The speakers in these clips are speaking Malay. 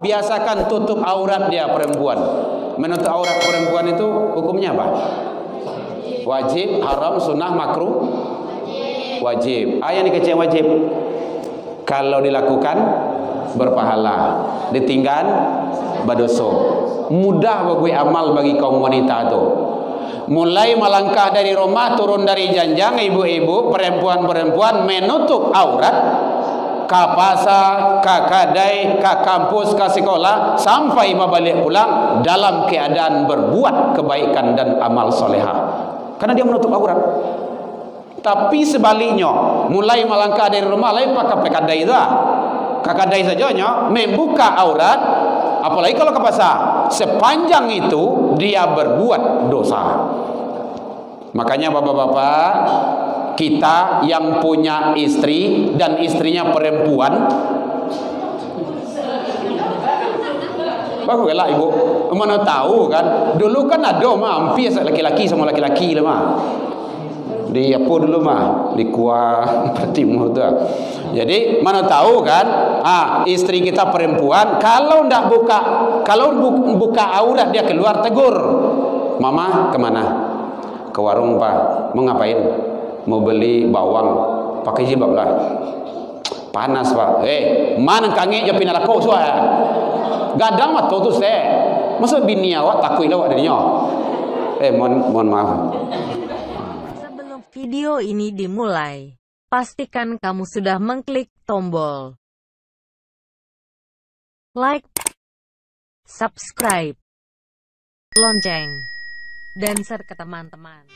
Biasakan tutup aurat dia perempuan. Menutup aurat perempuan itu hukumnya apa? Wajib, haram, sunnah, makruh? Wajib. Yang dikecil wajib. Kalau dilakukan berpahala, ditinggal berdosa. Mudah bagi amal bagi kaum wanita itu. Mulai melangkah dari rumah, turun dari janjang, ibu-ibu, perempuan-perempuan menutup aurat, ke pasar, ke kedai, ke kampus, ke sekolah, sampai balik pulang dalam keadaan berbuat kebaikan dan amal solehah, karena dia menutup aurat. Tapi sebaliknya, mulai melangkah dari rumah, lain pakai kedai itu, ke kedai saja membuka aurat, apalagi kalau ke pasar, sepanjang itu dia berbuat dosa. Makanya bapak-bapak, kita yang punya istri dan istrinya perempuan, bagus lah ibu, mana tahu kan? Dulu kan ada hampir laki-laki sama laki-laki lah mah. Di apa dulu mah? Di Kuah Timur tu. Jadi mana tahu kan? Istri kita perempuan, kalau ndak buka, kalau buka aurat dia keluar, tegur. Mama kemana? Ke warung pak. Mau ngapain? Mau beli bawang, pakai jilbab lah. Panas pak. Mana kange jo pindah lako suah. Gadang mah tutus masa bini awak takui lawak dirinya. Mohon maaf. Sebelum video ini dimulai, pastikan kamu sudah mengklik tombol like, subscribe, lonceng, dan share ke teman-teman.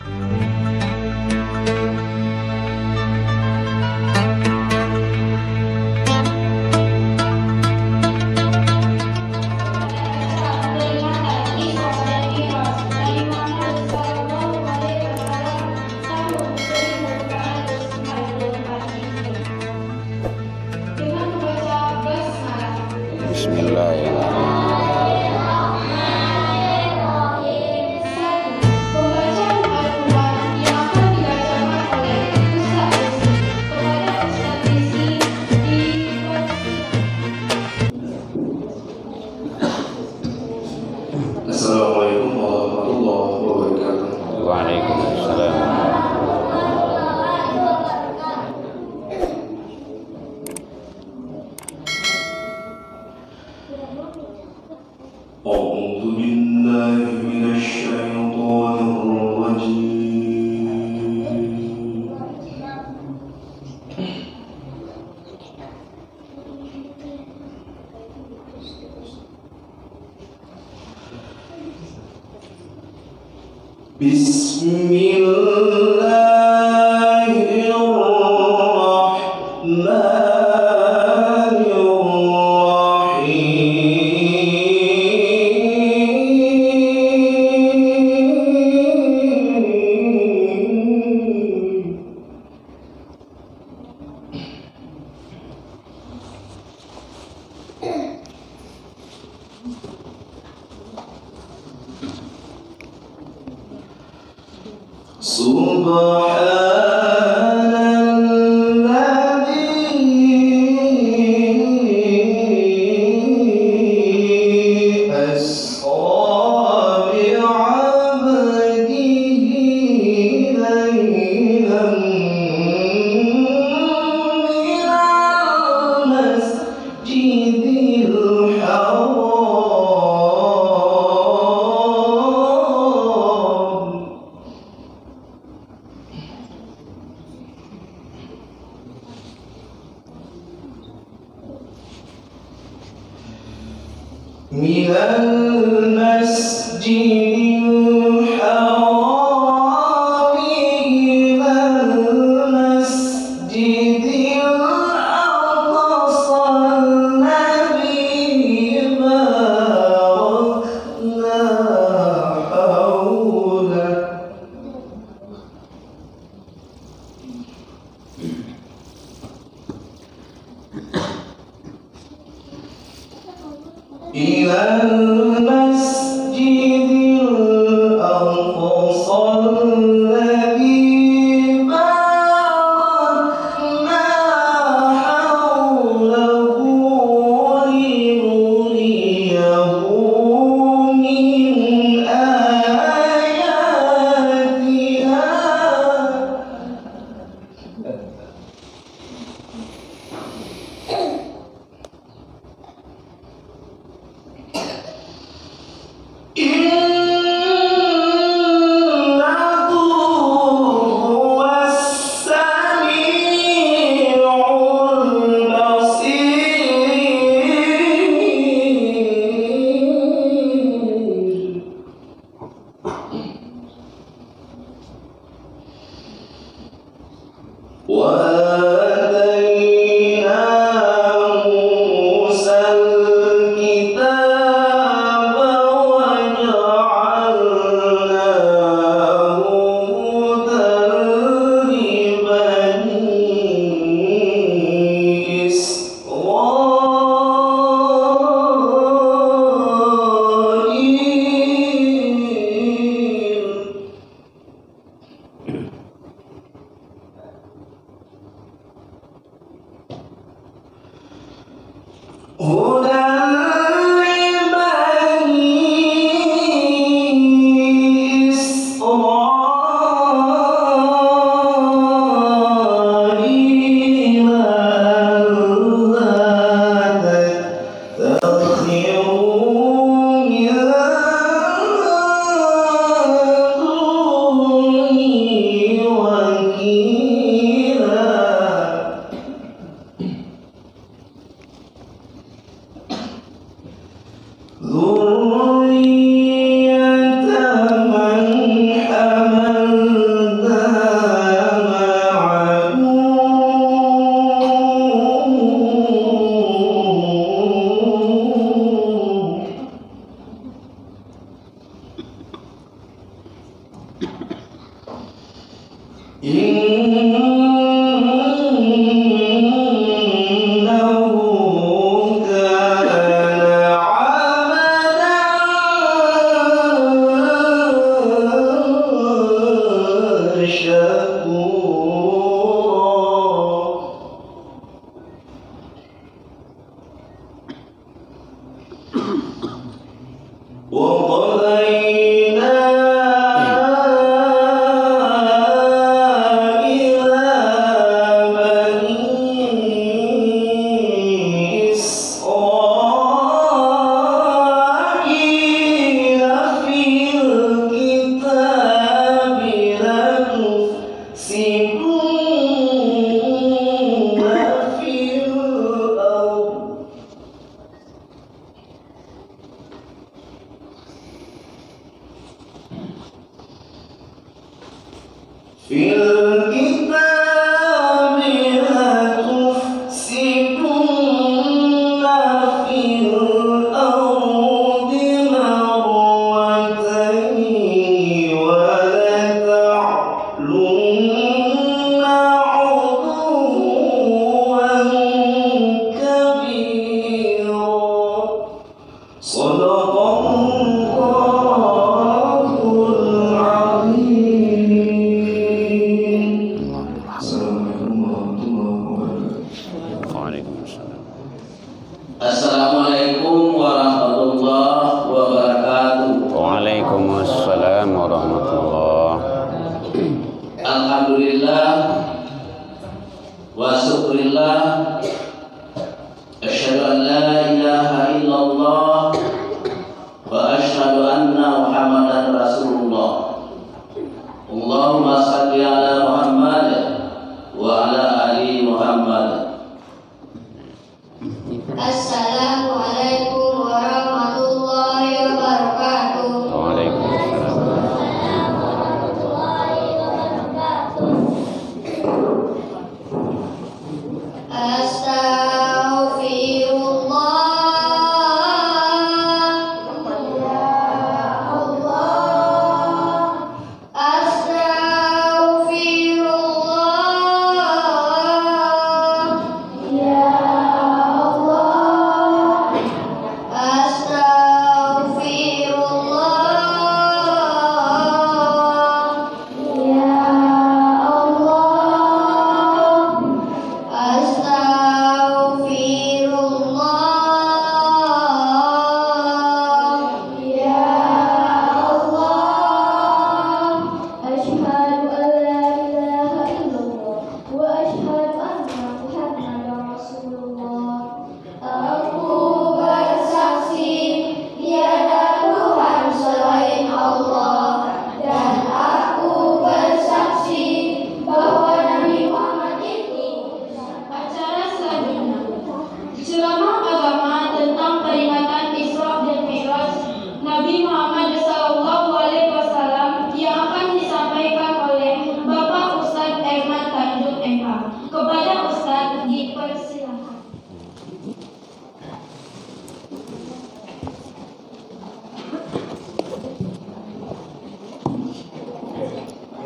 Assalamualaikum warahmatullahi wabarakatuh. Waalaikumsalam. A'udzu billahi minasy syaithanir rajim. Assalamualaikum warahmatullahi wabarakatuh. Waalaikumsalam warahmatullahi. Alhamdulillah wa syukurillah. Asyhadu an la ilaha illallah wa asyhadu anna Muhammadan Rasulullah. Allahumma shalli ala Muhammad wa ala ali Muhammad. Assalamualaikum warahmatullahi wabarakatuh. Waalaikumsalam.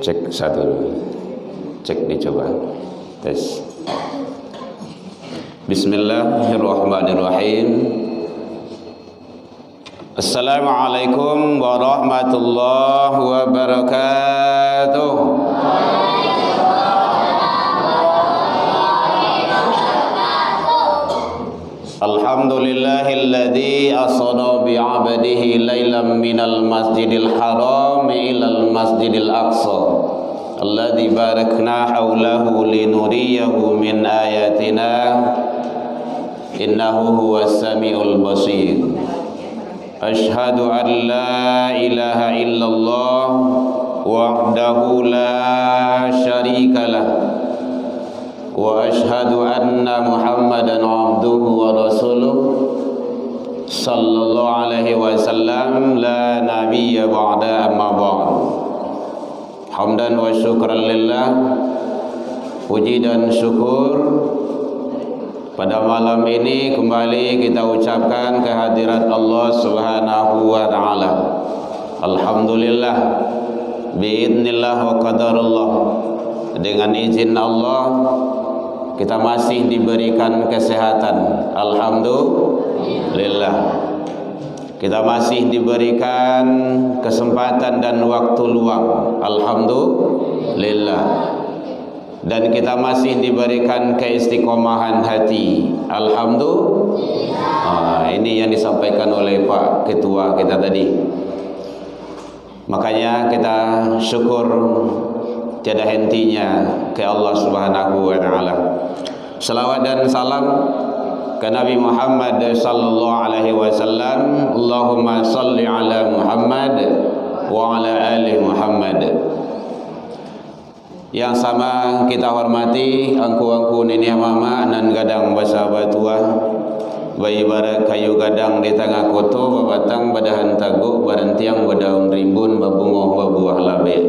Cek satu dulu. Cek dicoba. Tes. Bismillahirrahmanirrahim. Assalamualaikum warahmatullahi wabarakatuh. Alhamdulillahilladzi asra bi'abdihi lailan minal masjidil haram ilal masjidil aqsa alladzi barakna haulahu linuriyahu min ayatina innahu huwas samiul basir. Asyhadu an la ilaha illallah wahdahu la syarikalah wa asyhadu anna Muhammadan abduhu wa rasuluh sallallahu alaihi wasallam la nabiyya ba'da amma ba'd. Hamdan wa syukran lillah, puji dan syukur pada malam ini kembali kita ucapkan kehadirat Allah Subhanahu wa taala. Alhamdulillah biidznillah wa qadarullah, dengan izin Allah kita masih diberikan kesehatan. Alhamdulillah. Kita masih diberikan kesempatan dan waktu luang. Alhamdulillah. Dan kita masih diberikan keistiqomahan hati. Alhamdulillah. Ini yang disampaikan oleh Pak Ketua kita tadi. Makanya kita syukur tiada hentinya ke Allah Subhanahu wa taala. Salawat dan salam ke Nabi Muhammad sallallahu alaihi wasallam. Allahumma salli ala Muhammad wa ala ali Muhammad. Yang sama kita hormati angku-angku nenek mama nan gadang basa batua, bayi barak kayu gadang di tengah koto, babatang badahan taguk, barantiang badaun rimbun, babungoh babuah labe.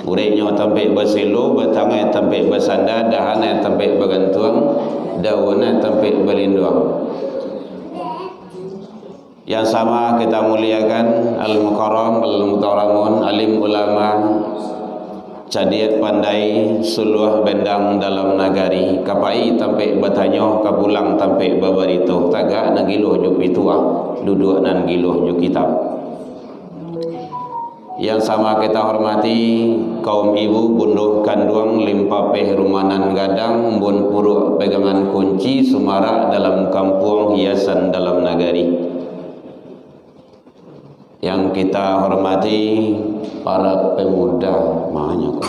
Urainya tampik basilo, batangnya tampik basanda, dahannya tampik bagantuang, daunnya tampik balinduang. Yang sama kita muliakan al-mukarram, al-mutaramun, alim ulama, cadiat pandai, suluh bendang dalam nagari, kapai tampik batanyo, kapulang tampik babarito, tagak nagiluh juk pituah, duduk nan giluh juk kitab. Yang sama kita hormati kaum ibu bunduh kanduang limpapeh rumanan gadang bun puruk pegangan kunci sumara dalam kampung hiasan dalam nagari. Yang kita hormati para pemuda, makanya kok.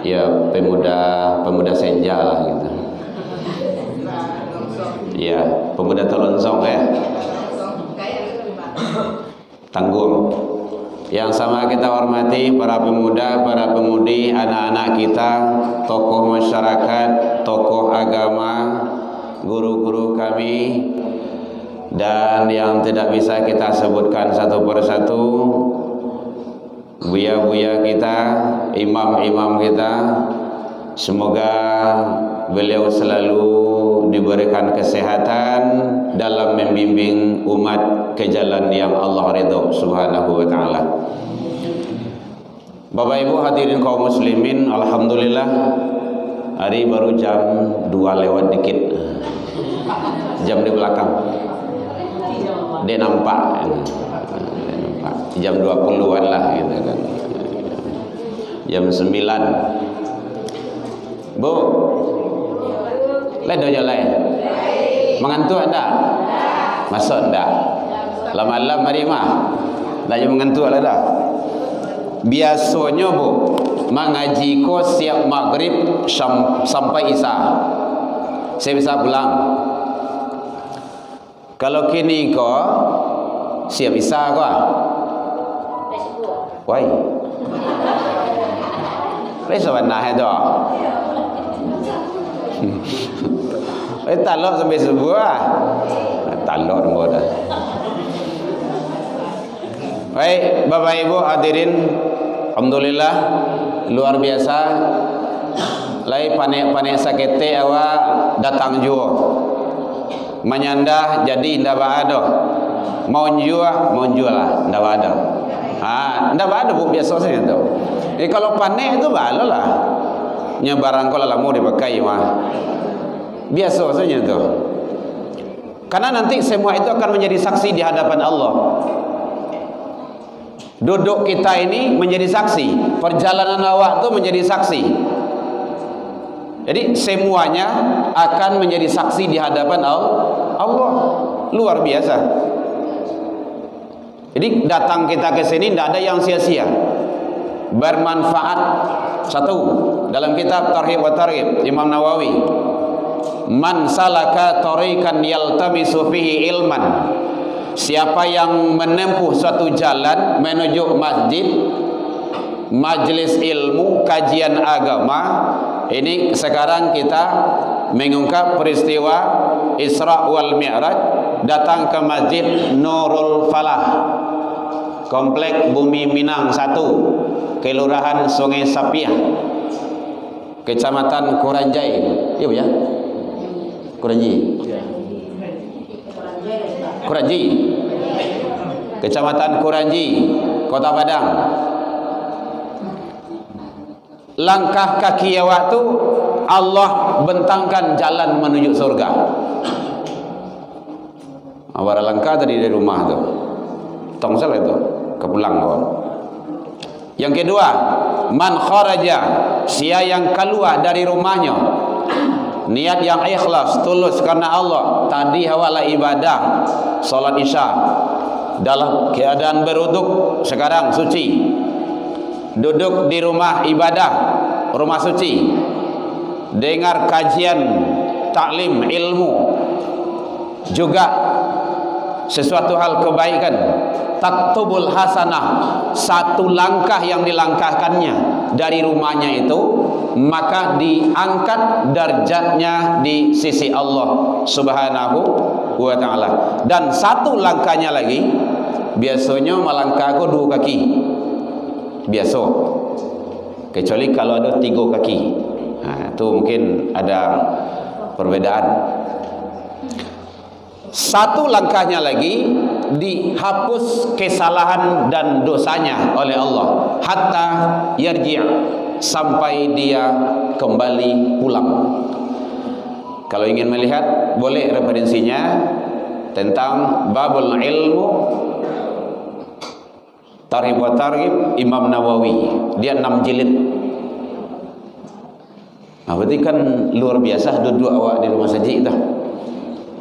Ya pemuda senja lah gitu. Ya pemuda Tolonsong ya. Tanggung. Yang sama kita hormati para pemuda, para pemudi, anak-anak kita, tokoh masyarakat, tokoh agama, guru-guru kami, dan yang tidak bisa kita sebutkan satu persatu, buya-buya kita, imam-imam kita. Semoga beliau selalu diberikan kesehatan dalam membimbing umat ke jalan yang Allah ridho Subhanahu wa taala. Bapak Ibu hadirin kaum muslimin, alhamdulillah hari baru jam 2 lewat dikit. Jam di belakang. Dia nampak. Jam 20-an lah gitu kan. Jam 9. Bu, lain dojo lain. Mengantuk anda? Masuk anda? Lama-lama mari mah. Dah je mengantuk lah dah. Biasanya bu, mengaji ko siap maghrib sampai isya. Saya bisa pulang. Kalau kini ko siap isya ko. Why? Lepas mana itu? Talok sampai sebuah. Talok nombor dah. Baik, Bapak Ibu hadirin, alhamdulillah luar biasa. Lai panek-panek sakete awak datang jua. Menyandah jadi ndak ada. Mau jual lah, ndak ada. Ndak ada bu biasa saja tu. Kalau panek itu balo lah. Nya barang kau lah mau dipakai mah. Biasa saja tu. Karena nanti semua itu akan menjadi saksi di hadapan Allah. Duduk kita ini menjadi saksi, perjalanan awak itu menjadi saksi. Jadi semuanya akan menjadi saksi di hadapan Allah. Luar biasa. Jadi datang kita ke sini tidak ada yang sia-sia. Bermanfaat. Satu, dalam kitab Tarhib wa Targhib Imam Nawawi man salaka tariqan yaltamisu fihi ilman, siapa yang menempuh suatu jalan menuju masjid, majlis ilmu, kajian agama. Ini sekarang kita mengungkap peristiwa Isra wal Mi'raj, datang ke Masjid Nurul Falah, Komplek Bumi Minang 1, Kelurahan Sungai Sapiah, Kecamatan Kuranjai. Iya Bu ya? Kuranji. Kecamatan Kuranji, Kota Padang. Langkah kaki awak tu Allah bentangkan jalan menuju surga. Awak langkah tadi dari rumah tu, tongsel itu, kepulang kawan. Yang kedua, man kharaja, sia yang keluar dari rumahnya, niat yang ikhlas, tulus karena Allah. Tadi awak ibadah, solat isya, dalam keadaan beruduk, sekarang suci. Duduk di rumah ibadah, rumah suci, dengar kajian taklim ilmu, juga sesuatu hal kebaikan, taktubul hasanah, satu langkah yang dilangkahkannya dari rumahnya itu, maka diangkat derajatnya di sisi Allah Subhanahu wa ta'ala. Dan satu langkahnya lagi, biasanya melangkah aku 2 kaki biasa, kecuali kalau ada 3 kaki. Itu mungkin ada perbedaan. Satu langkahnya lagi dihapus kesalahan dan dosanya oleh Allah, hatta yarji', sampai dia kembali pulang. Kalau ingin melihat, boleh referensinya tentang Babul Ilmu Tarhib wa Targhib Imam Nawawi, dia 6 jilid. Berarti kan luar biasa duduk awak di rumah saja dah.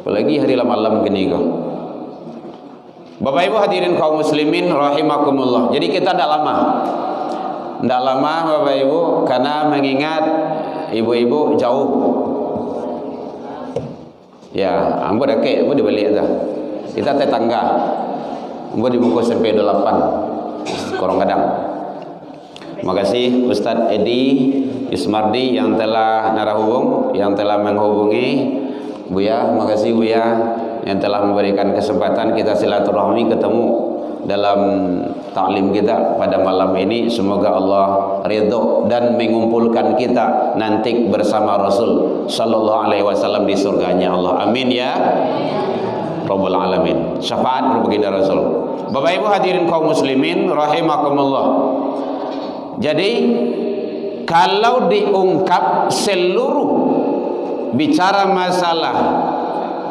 Apalagi hari malam gini kau. Bapak Ibu hadirin kaum muslimin rahimakumullah. Jadi kita tidak lama Bapak Ibu, karena mengingat ibu-ibu jauh. Ya, ambo dake, ambo dibalik dah. Kita tetangga. Ambo di buku SMP 8. Korong kadang. Terima kasih Ustadz Edi Ismardi yang telah narahubung, yang telah menghubungi Buya. Terima kasih Buya yang telah memberikan kesempatan kita silaturahmi ketemu dalam taklim kita pada malam ini. Semoga Allah ridho dan mengumpulkan kita nanti bersama Rasul sallallahu alaihi wasallam di surganya Allah. Amin ya Rabbul alamin. Syafaat baginda Rasul. Bapak Ibu hadirin kaum muslimin rahimakumullah. Jadi kalau diungkap seluruh bicara masalah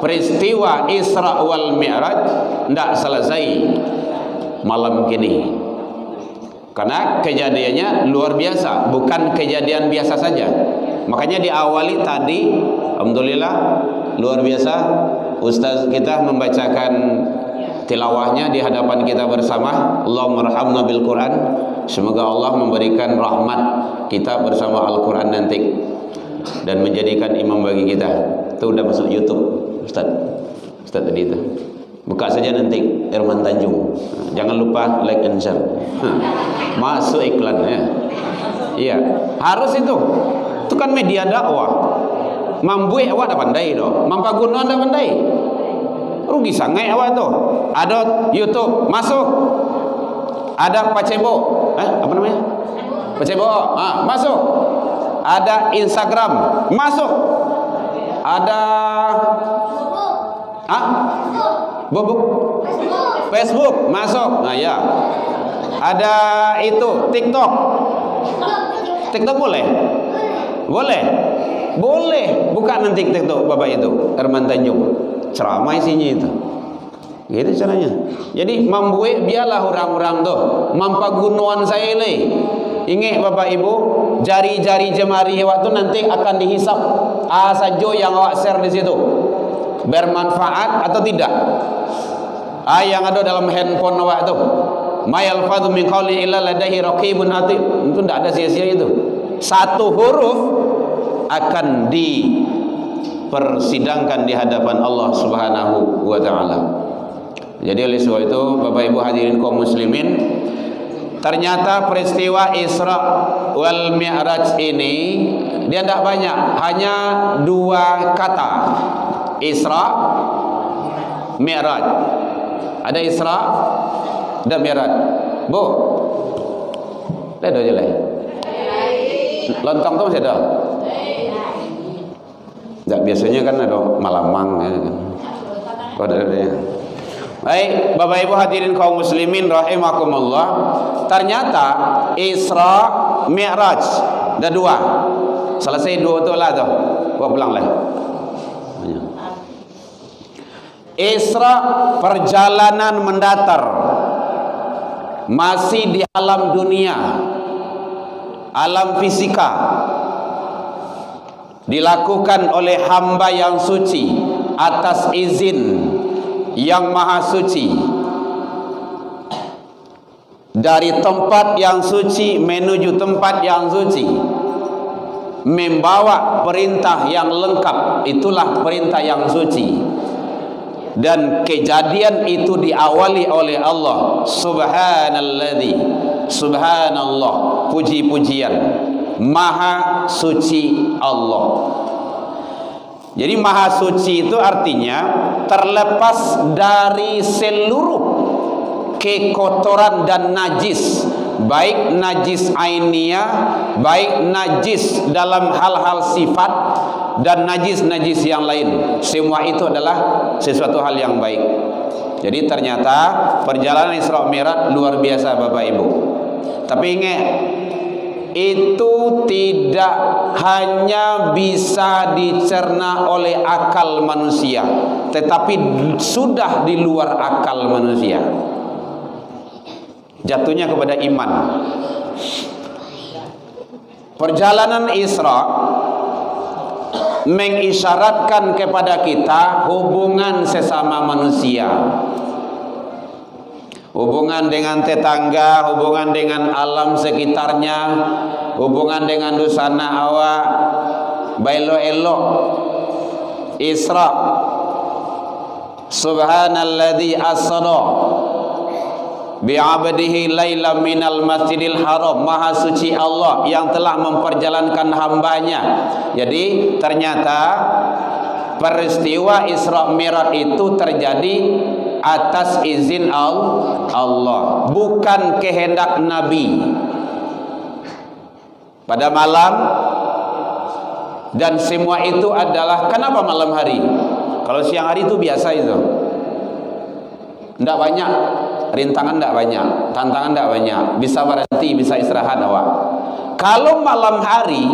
peristiwa Isra wal Mi'raj, tidak selesai malam kini, karena kejadiannya luar biasa, bukan kejadian biasa saja. Makanya diawali tadi, alhamdulillah luar biasa, Ustaz kita membacakan tilawahnya di hadapan kita bersama. Allahumma rahamna bil Quran. Semoga Allah memberikan rahmat kita bersama Al-Quran nanti dan menjadikan imam bagi kita. Itu udah masuk YouTube Ustaz tadi itu. Buka saja nanti Irman Tanjung. Jangan lupa like and share. Masuk iklan ya. Iya, harus itu. Itu kan media dakwah. Mambuih awak dah pandai doh. Mampagunan dah pandai. Rugi sangai awak tu. Ada YouTube masuk. Ada Pacebo. Apa namanya? Pacebo. Masuk. Ada Instagram masuk. Ada Facebook masuk. Nah ya. Ada itu TikTok. TikTok boleh? Boleh. Boleh. Buka nanti TikTok Bapak itu Irman Tanjung. Ceramah isinya itu. Gitu caranya. Jadi membuat biarlah orang-orang tu mampagunuan saya ini. Ingat Bapak Ibu, jari-jari jemari waktu nanti akan dihisap. Saja yang awak share di situ bermanfaat atau tidak. Yang ada dalam handphone awak tu. Ma yalfadhu min qawli illa ladaihi raqibun atid. Itu tidak ada sia-sia itu. Satu huruf akan dipersidangkan di hadapan Allah Subhanahu wa taala. Jadi oleh sebab itu Bapak Ibu hadirin kaum muslimin, ternyata peristiwa Isra wal Mi'raj ini dia tidak banyak, hanya 2 kata. Isra, Mi'raj. Ada Isra dan Mi'raj. Bu, ada aja lah. Lontong tu masih ada? Tak, biasanya kan ada malamang ya kan. Kau ada ya. Baik, Bapak Ibu hadirin kaum muslimin rahimakumullah. Ternyata Isra Mi'raj ada 2. Selesai 2 tu lah tu. Gua pulang lah. Isra perjalanan mendatar, masih di alam dunia, alam fisika, dilakukan oleh hamba yang suci atas izin yang maha suci, dari tempat yang suci menuju tempat yang suci, membawa perintah yang lengkap, itulah perintah yang suci. Dan kejadian itu diawali oleh Allah. Subhanalladzi, subhanallah, puji-pujian, maha suci Allah. Jadi maha suci itu artinya terlepas dari seluruh kekotoran dan najis, baik najis ainiyah, baik najis dalam hal-hal sifat, dan najis-najis yang lain. Semua itu adalah sesuatu hal yang baik. Jadi ternyata perjalanan Isra Mi'raj luar biasa Bapak Ibu. Tapi ingat, itu tidak hanya bisa dicerna oleh akal manusia, tetapi sudah di luar akal manusia. Jatuhnya kepada iman. Perjalanan Isra mengisyaratkan kepada kita hubungan sesama manusia, hubungan dengan tetangga, hubungan dengan alam sekitarnya, hubungan dengan dosana awak, bailo-elok. Isra, subhanalladzi asra bi'abdihi laila minal masjidil haram, maha suci Allah yang telah memperjalankan hambanya. Jadi ternyata peristiwa Isra Mi'raj itu terjadi atas izin Allah, bukan kehendak Nabi. Pada malam, dan semua itu adalah, kenapa malam hari? Kalau siang hari itu biasa itu, tidak banyak rintangan, tidak banyak tantangan, tidak banyak, bisa berhenti, bisa istirahat awak. Kalau malam hari,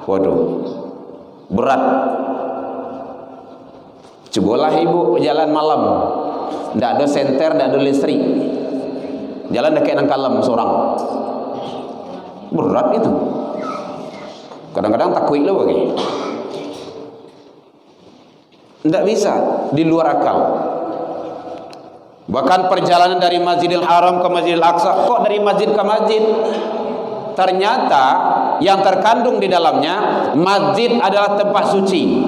waduh, berat. Cobalah ibu jalan malam, tidak ada senter, tidak ada listrik, jalan dekat nang kalem seorang, berat itu. Kadang-kadang takut lo bagi, tidak bisa, di luar akal. Bahkan perjalanan dari Masjidil Haram ke Masjidil Aqsa, kok dari masjid ke masjid? Ternyata yang terkandung di dalamnya, masjid adalah tempat suci,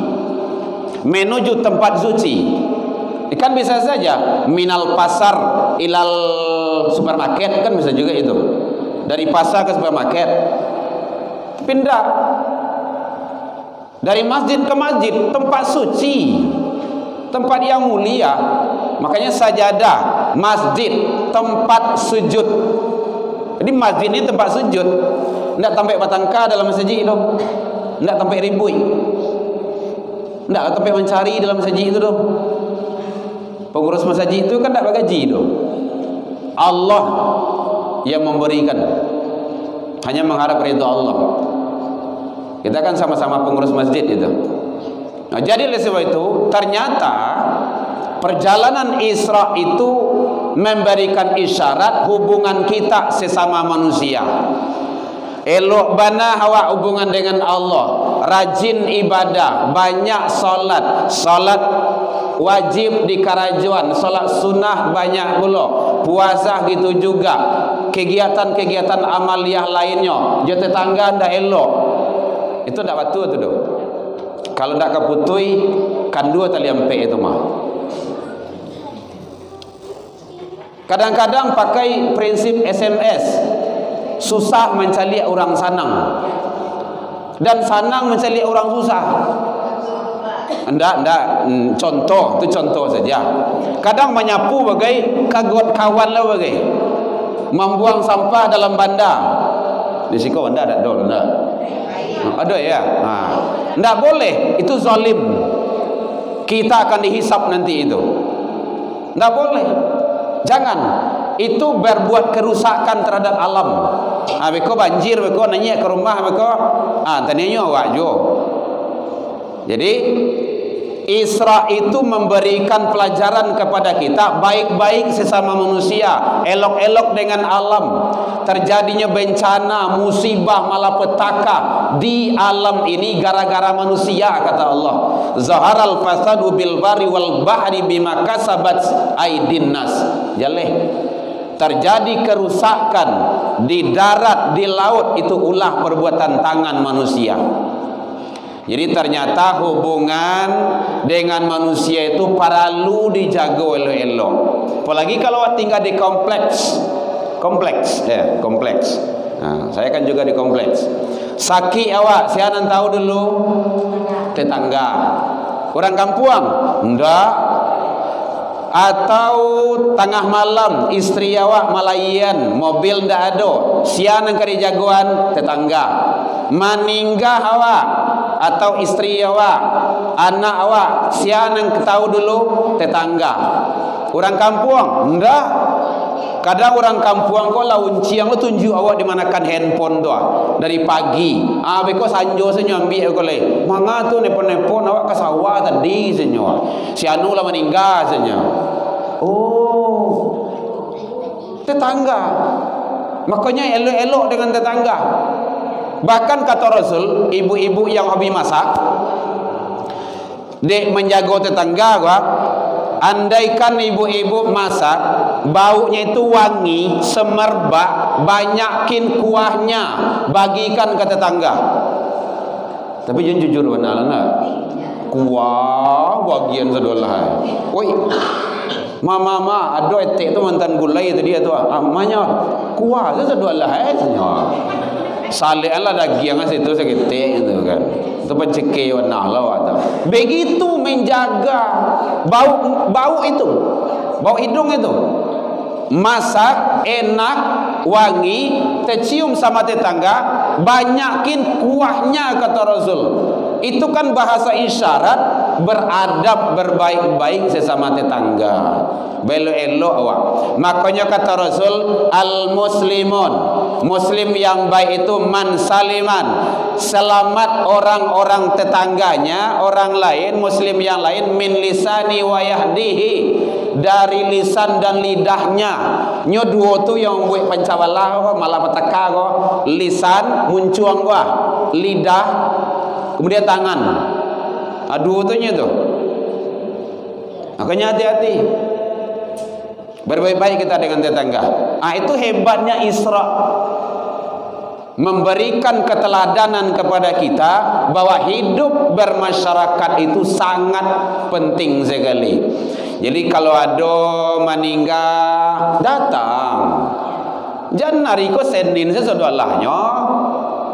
menuju tempat suci. Kan bisa saja minal pasar ilal supermarket, kan bisa juga itu, dari pasar ke supermarket. Pindah dari masjid ke masjid, tempat suci, tempat yang mulia. Makanya sajadah masjid, tempat sujud. Jadi masjid ini tempat sujud. Tidak sampai batangka dalam masjid itu, tidak sampai ribui, tidak sampai mencari dalam masjid itu doh. Pengurus masjid itu kan tidak bergaji doh. Allah yang memberikan, hanya mengharap ridha Allah. Kita kan sama-sama pengurus masjid itu. Nah, jadi oleh sebab itu ternyata perjalanan Isra itu memberikan isyarat hubungan kita sesama manusia. Elok bana awak hubungan dengan Allah, rajin ibadah, banyak solat, solat wajib di karajuan, solat sunnah banyak pula, puasa gitu juga, kegiatan-kegiatan amaliyah lainnya. Jadi tetangga ndak elok, itu ndak batu tu doh. Kalau ndak keputui, kan dua tali ampe itu mah. Kadang-kadang pakai prinsip SMS, susah mencari orang sanang, dan sanang mencari orang susah. Enggak, contoh, itu contoh saja. Kadang menyapu bagai kagot kawan lah bagai membuang sampah dalam bandar. Di siko anda ada dol enggak? Ada ya. Enggak boleh, itu zalim. Kita akan dihisap nanti itu. Enggak boleh. Jangan. Itu berbuat kerusakan terhadap alam. Beko banjir, beko nanya ke rumah, beko tanya awak jo. Jadi Isra itu memberikan pelajaran kepada kita baik-baik sesama manusia, elok-elok dengan alam. Terjadinya bencana, musibah, malapetaka di alam ini gara-gara manusia, kata Allah. Zaharal fasadu bil bari wal bahri bima kasabat aydin nas. Jaleh. Terjadi kerusakan di darat, di laut, itu ulah perbuatan tangan manusia. Jadi ternyata hubungan dengan manusia itu perlu dijaga elok-elok. Apalagi kalau tinggal di kompleks. Saya kan juga di kompleks. Saki awak, saya nan tahu dulu tetangga. Orang kampung, enggak. Atau tengah malam istri awak malayan, mobil ndak ada, sian nang kari jagoan tetangga. Maningga awak atau istri awak, anak awak, sian nang tahu dulu tetangga. Orang kampung ndak. Kadang orang kampung kau laun ciang lo tunjuk awak di manakan handphone doa dari pagi. Beko sanjo senyo ambil kau le. Manga tu nepon awak ke sawah tadi senyo. Si anu lah meninggal senyo. Oh, tetangga. Makanya elok-elok dengan tetangga. Bahkan kata Rasul, ibu-ibu yang hobi masak, dek menjaga tetangga gua. Andaikan ibu-ibu masak, baunya itu wangi, semerbak, banyakin kuahnya, bagikan ke tetangga. Tapi jangan jujur benar lah, kuah bagian sedolah. Woi, mama, aduh etek tu mantan gulai tadi tu, amanya kuah sedolah senyum. Saleh Allah daging situ seketik itu kan. Itu pencekik warna Allah atau. Begitu menjaga bau itu, bau hidung itu. Masak enak, wangi, tercium sama tetangga, banyakin kuahnya kata Rasul. Itu kan bahasa isyarat beradab, berbaik-baik sesama tetangga. Belo-elo awak. Makanya kata Rasul, al-muslimun, muslim yang baik itu man saliman, selamat orang-orang tetangganya, orang lain, muslim yang lain, min lisani wa yahdihi, dari lisan dan lidahnya. Nyo duo tu yang buat pancawala ko, malah petaka ko, lisan muncuang ko, lidah, kemudian tangan. Aduh tu nya tu. Makanya hati-hati. Berbaik-baik kita dengan tetangga. Itu hebatnya Isra. Memberikan keteladanan kepada kita bahwa hidup bermasyarakat itu sangat penting sekali. Jadi kalau ada meninggal, datang. Jangan nariko Senin sesudahnya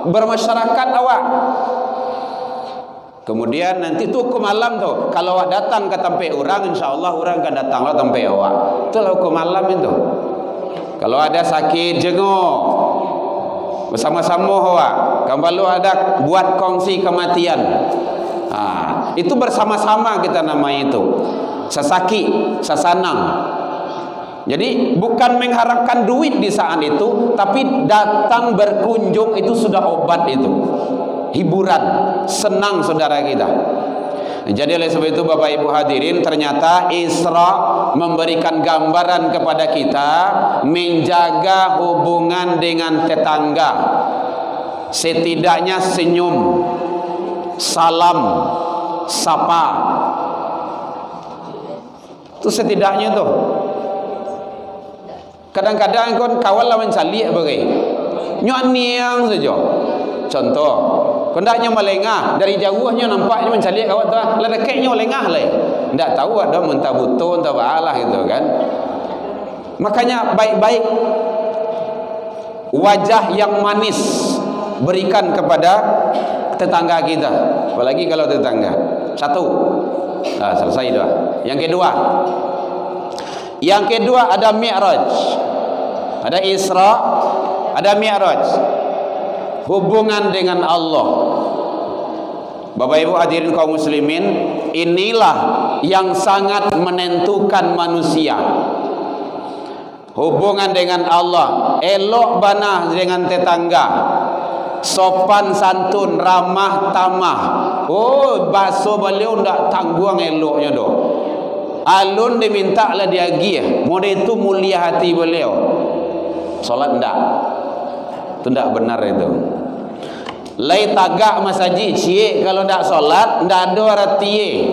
bermasyarakat awak. Kemudian nanti tu hukum malam tu, kalau awak datang ke tempat orang, insya-Allah orang akan datanglah tempat awak. Itulah hukum malam itu. Kalau ada sakit jenguk bersama-sama awak. Kalau ada buat kongsi kematian. Itu bersama-sama kita namanya itu. Sesakit, sesanang. Jadi bukan mengharapkan duit di saat itu, tapi datang berkunjung itu sudah obat itu. Hiburan, senang saudara kita. Jadi oleh sebab itu Bapak Ibu hadirin, ternyata Isra memberikan gambaran kepada kita menjaga hubungan dengan tetangga. Setidaknya senyum, salam, sapa. Itu setidaknya tuh. Kadang-kadang kon kawan lawan calik bagai. Nyuaniang saja. Contoh, Pendaknya melengah, dari jauhnya nampaknya mencalik awak tu, lah dekatnya melengah lah. Ndak tahu ada mentah butuh, entah baalah gitu kan. Makanya baik-baik wajah yang manis berikan kepada tetangga kita, apalagi kalau tetangga. Satu, selesai dah. Yang kedua ada Mi'raj, ada Isra, ada Mi'raj. Hubungan dengan Allah. Bapak Ibu hadirin kaum muslimin, inilah yang sangat menentukan manusia. Hubungan dengan Allah, elok bana dengan tetangga, sopan santun, ramah tamah. Oh, baso beliau ndak tangguang eloknya doh. Alun diminta lah dia gih, mode itu mulia hati beliau. Solat ndak, itu ndak benar itu. Lai tagak masjid cie kalau ndak solat ndak ada arti.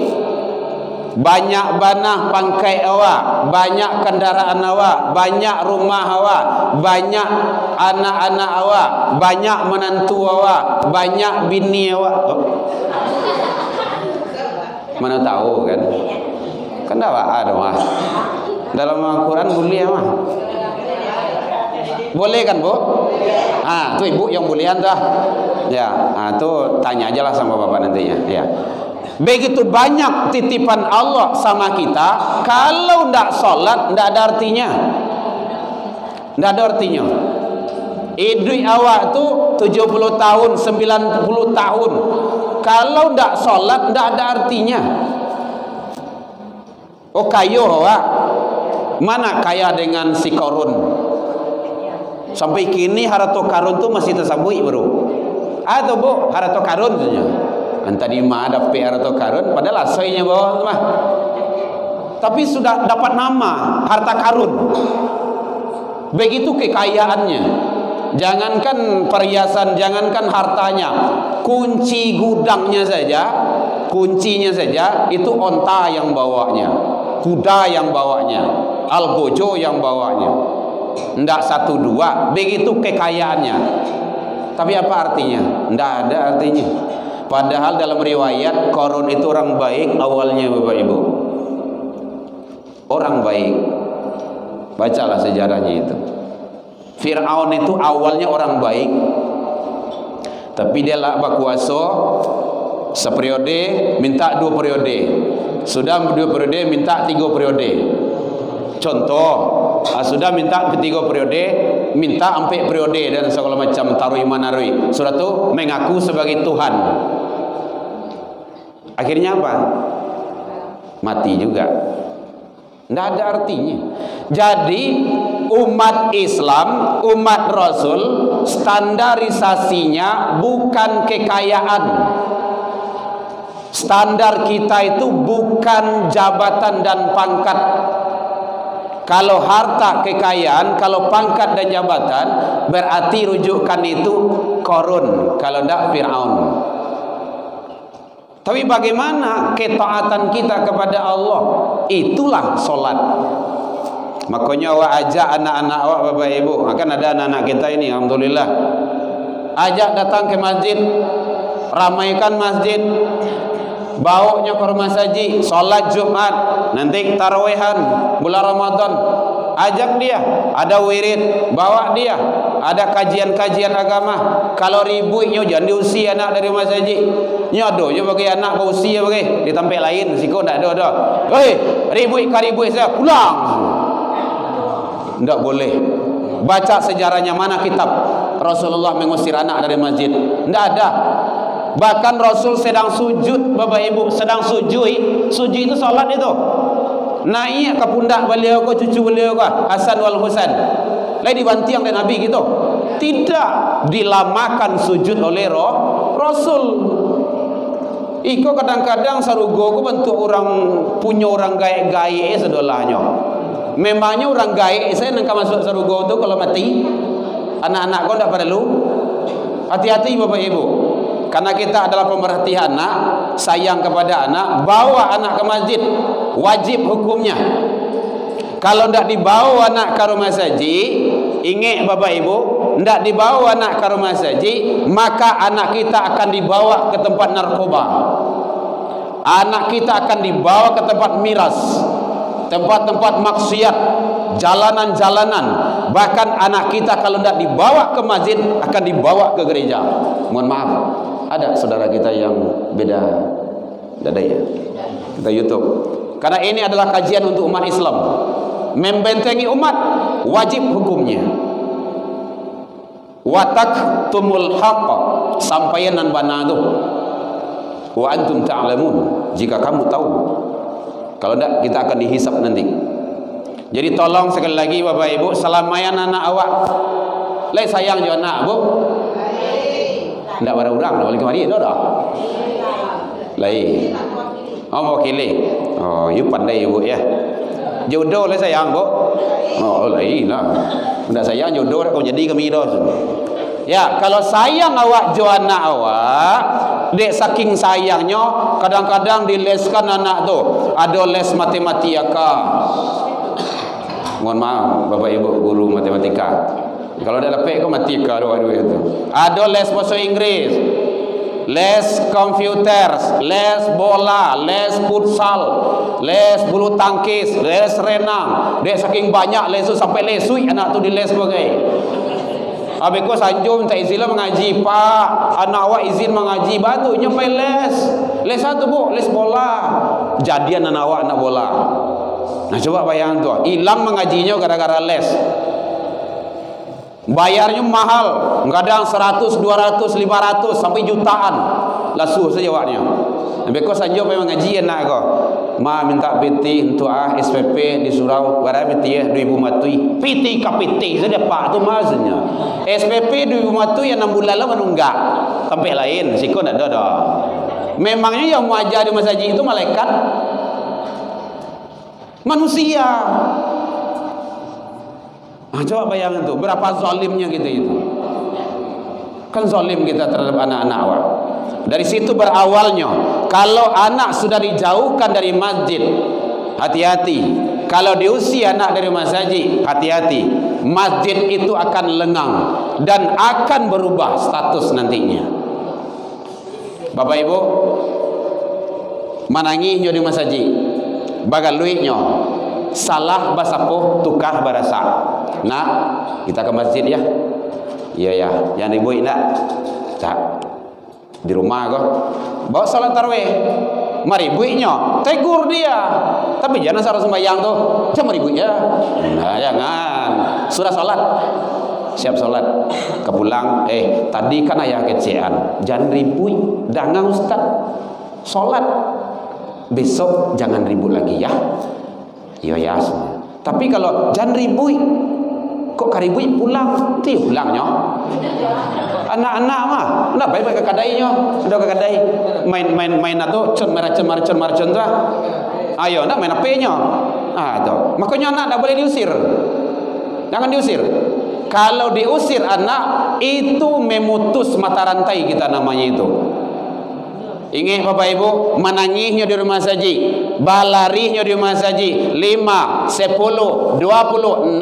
Banyak banah pangkai awak, banyak kendaraan awak, banyak rumah awak, banyak anak-anak awak, banyak menantu awak, banyak bini awak. Oh. Mana tahu kan? Kan dah ada mah. Dalam Al-Quran boleh mah. Boleh kan, Bu? Tu ibu yang bolehan dah. Ya, tu tanya aja lah sama bapak nantinya. Ya. Begitu banyak titipan Allah sama kita, kalau ndak solat ndak ada artinya. Ndak ada artinya. Hidup awak tu 70 tahun, 90 tahun. Kalau ndak solat ndak ada artinya. Oh kayo awak. Mana kaya dengan si Korun? Sampai kini harta karun tu masih tersabui bro. Atau Bu, harta karun saja. Tadi mah ada harta karun, padahal asalnya bawa mah. Tapi sudah dapat nama harta karun. Begitu kekayaannya. Jangankan perhiasan, jangankan hartanya, kunci gudangnya saja, kuncinya saja itu onta yang bawanya, kuda yang bawanya, algojo yang bawanya. Ndak satu dua, begitu kekayaannya. Tapi apa artinya? Ndak ada artinya. Padahal dalam riwayat Korun itu orang baik awalnya, Bapak Ibu. Orang baik. Bacalah sejarahnya itu. Fir'aun itu awalnya orang baik. Tapi dia lah berkuasa seperiode, minta 2 periode. Sudah 2 periode, minta 3 periode. Contoh, sudah minta 3 periode, minta 4 periode dan segala macam taruh manarui. Sudah tu mengaku sebagai Tuhan. Akhirnya apa? Mati juga. Tidak ada artinya. Jadi umat Islam, umat Rasul, standarisasinya bukan kekayaan. Standar kita itu bukan jabatan dan pangkat. Kalau harta kekayaan, kalau pangkat dan jabatan, berarti rujukan itu Korun, kalau tidak Fir'aun. Tapi bagaimana ketaatan kita kepada Allah? Itulah solat. Makanya awak ajak anak-anak awak, Bapak Ibu. Akan ada anak-anak kita ini, alhamdulillah. Ajak datang ke masjid, ramaikan masjid, bawanya ke rumah saji, solat Jumat, nanti tarawehan bulan Ramadan. Ajak dia, ada wirid, bawa dia, ada kajian-kajian agama. Kalau ribunya jangan diusir anak dari rumah saji. Nyodo je bagi anak ke usia bagi di tempat lain, siko ndak ada dah. Hei, ribui saya pulang. Ndak boleh. Baca sejarahnya, mana kitab Rasulullah mengusir anak dari masjid? Ndak ada. Bahkan Rasul sedang sujud, Bapak Ibu, sedang sujud itu salat itu. Naik ke pundak beliau ke cucu beliau ke Hasan wal Husain. Lain dibantiang oleh Nabi gitu. Tidak, dilamakan sujud oleh Rasul. Iko kadang-kadang sarugo ku bentuk orang punya orang gaik-gaik sedolahnya. Memangnya orang gaik saya nangka masuk sarugo tu kalau mati. Anak-anak kau tidak perlu. Hati-hati Bapak Ibu. Karena kita adalah pemerhati anak, sayang kepada anak, bawa anak ke masjid, wajib hukumnya. Kalau tidak dibawa anak ke rumah saji, ingat Bapak Ibu, ndak dibawa anak ke rumah saji, maka anak kita akan dibawa ke tempat narkoba. Anak kita akan dibawa ke tempat miras, tempat-tempat maksiat, jalanan-jalanan. Bahkan anak kita kalau tidak dibawa ke masjid akan dibawa ke gereja. Mohon maaf, ada saudara kita yang beda, tidak ada ya? Kita YouTube. Karena ini adalah kajian untuk umat Islam. Membentengi umat wajib hukumnya. Watak tumul haqq, sampaian dan bana tu. Wa antum ta'lamun, jika kamu tahu. Kalau tidak kita akan dihisap nanti. Jadi tolong sekali lagi Bapak Ibu, selamayan anak awak. Lai sayang jo anak bu. Ndak ada orang dah balik kemari dah. Lai. Oh wakili. Oh, you pandai ibu ya. Jodoh lai sayang bu. Oh lai lah. Ndak sayang jodoh kau jadi kami dah. Ya, kalau sayang awak jo anak awak, dek saking sayangnya kadang-kadang dileskan anak tu. Ada les matematika. Mohon maaf Bapak Ibu guru matematika. Kalau ada lepek kau matika doa itu. Ada les bahasa Inggris, les komputer, les bola, les futsal, les bulu tangkis, les renang. Dek saking banyak les tu sampai lesui anak tu di les sebagai. Habis ko sanjung minta izin lah mengaji, Pak. Anak awak izin mengaji, batu nyampai les. Les satu bu, les bola. Jadian anak awak nak bola. Nah coba bayang tu, hilang mengajinya gara-gara les. Bayarnya mahal, kadang 100, 200, 500 sampai jutaan. Lasuh saja awaknya. Habis ko sanjung pengen mengaji anak ko. Ma minta PT untuk SPP di surau barang PT ya 2000 matui. PT ke PT saja Pak tu maksudnya. SPP 2000 matui yang 6 bulan lah menunggak. Sampai lain siko ndak ada dah. Memangnya yang mau ajar di masjid itu malaikat? Manusia. Coba bayangkan tu berapa zalimnya kita itu. Kan zalim kita terhadap anak-anak awak. Dari situ berawalnya. Kalau anak sudah dijauhkan dari masjid, hati-hati. Kalau diusir anak dari masjid, hati-hati. Masjid itu akan lengang dan akan berubah status nantinya. Bapak Ibu, manangihnya di masjid, bagal luitnya, salah basapoh tukah barasa. Nah, kita ke masjid ya. Iya ya, jangan ribut nak. Tak. Di rumah kau bawa salat tarawih, mari buiknya tegur dia, tapi jangan salah sembahyang tu jangan ribut ya. Nah jangan, sudah salat siap salat kepulang, tadi kan ayah kecean, jangan ribut dangang ustaz salat, besok jangan ribut lagi ya. Iya ya. Tapi kalau jangan ribut kok karibut pulang, tu pulangnya. Anak-anak mah, nak baik-baik ke kadainya, sudah ke kadai, main atau cemar-cemar tu. Ayo, nak main apa-nya? Tu. Makanya anak tak boleh diusir. Jangan diusir. Kalau diusir anak, itu memutus mata rantai kita namanya itu. Ingat Bapak Ibu, menangisnya di rumah saji, balarihnya di rumah saji 5, 10, 20, 60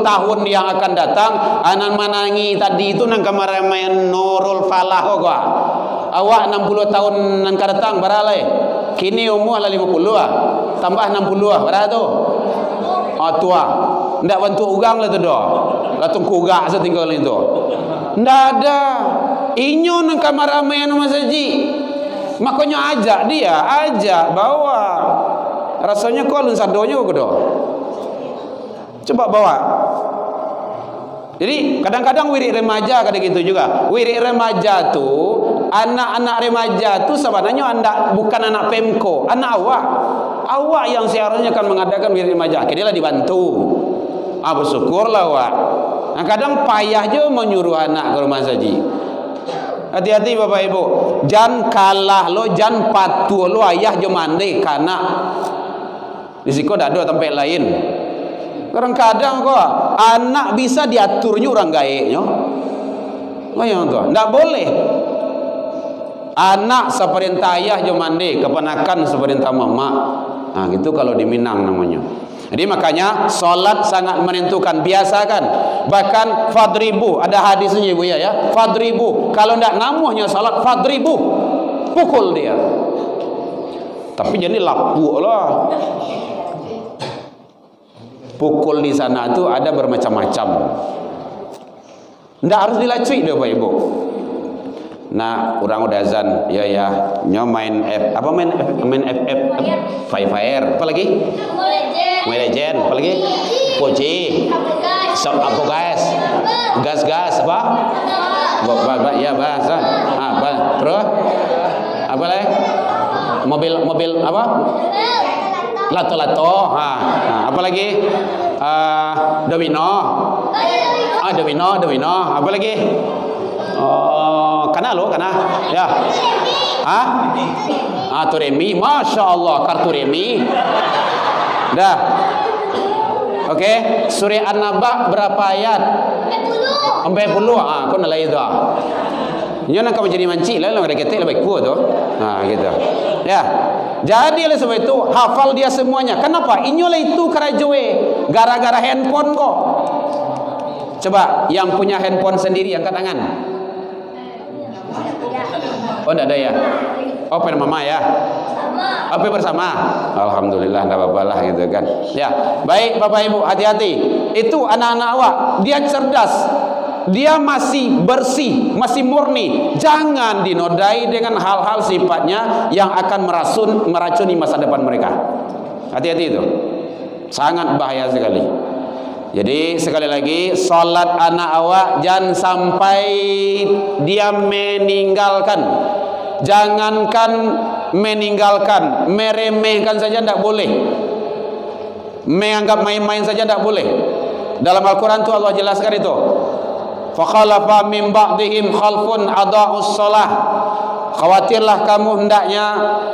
tahun yang akan datang, anak menangi tadi itu nang kamar main Nurul Falah gua. Awak 60 tahun nang datang beralai. Kini umur lah 50 ah. Tambah 60 ah, berapa tu? Tua. Ndak bantu ugang lah tu dah. Latung kugak setinggal itu. Ndak ada. Inyo nang kamar main rumah saji. Makanya ajak dia, ajak bawa. Rasanya kau alun sadonya kau dah. Coba bawa. Jadi kadang-kadang wirid remaja kadang gitu juga. Wirid remaja tu, anak-anak remaja tu sebenarnya anda bukan anak Pemko, anak awak. Awak yang seharusnya akan mengadakan wirid remaja. Akhirnya dibantu. Bersyukurlah awak. Nah, kadang payah je menyuruh anak ke rumah saji. Hati-hati Bapak Ibu, jangan kalah lo, jangan patuh lo ayah jo mandi kanak. Risiko dak ada tempat lain. Kadang-kadang kok anak bisa diaturnya orang gaeknya. Bayang tu, ndak boleh. Anak seperintah ayah jo mandi, keponakan seperintah mama. Gitu kalau di Minang namanya. Jadi makanya solat sangat menentukan. Biasakan Bahkan fadribu, ada hadisnya Ibu ya, fadribu. Kalau ndak namuhnya salat, fadribu, pukul dia. Tapi jadi lapuk lah. Pukul di sana itu ada bermacam-macam. Ndak harus dilacui deh Bapak Ibu. Nah, orang udah azan, ya, nyo main main FF, Free Fire, apa lagi? Mobile Legend, apa lagi? PUBG, apa guys? Gas, apa? Ya bahasa. Terus apa lagi? Mobil apa? Lato. Apa lagi? Domino. Domino. Apa lagi? Kana. Ya. Turemi. Masya Allah, kartu remi. Dah. Oke, Surah An-Naba berapa ayat? 40. Kau nilai itu. Nyo nak kamu jadi manci lah, ada ketik lebih kuat tu. Gitu. Ya. Jadi oleh sebab itu hafal dia semuanya. Kenapa? Inyolah itu karajowe gara-gara handphone kok. Coba yang punya handphone sendiri angkat tangan. Oh, enggak ada ya. Oh, pen mama ya. Apa bersama? Alhamdulillah, enggak apa-apa lah gitu kan. Ya, baik Bapak Ibu, hati-hati. Itu anak-anak awak, dia cerdas. Dia masih bersih, masih murni. Jangan dinodai dengan hal-hal sifatnya yang akan meracuni masa depan mereka. Hati-hati itu. Sangat bahaya sekali. Jadi sekali lagi, salat anak awak jangan sampai dia meninggalkan. Jangankan meninggalkan, meremehkan saja tidak boleh. Menganggap main-main saja tidak boleh. Dalam Al-Quran itu Allah jelaskan itu. Fakhalafa min ba'dihim khalfun adaa'us shalah. Khawatirlah kamu hendaknya,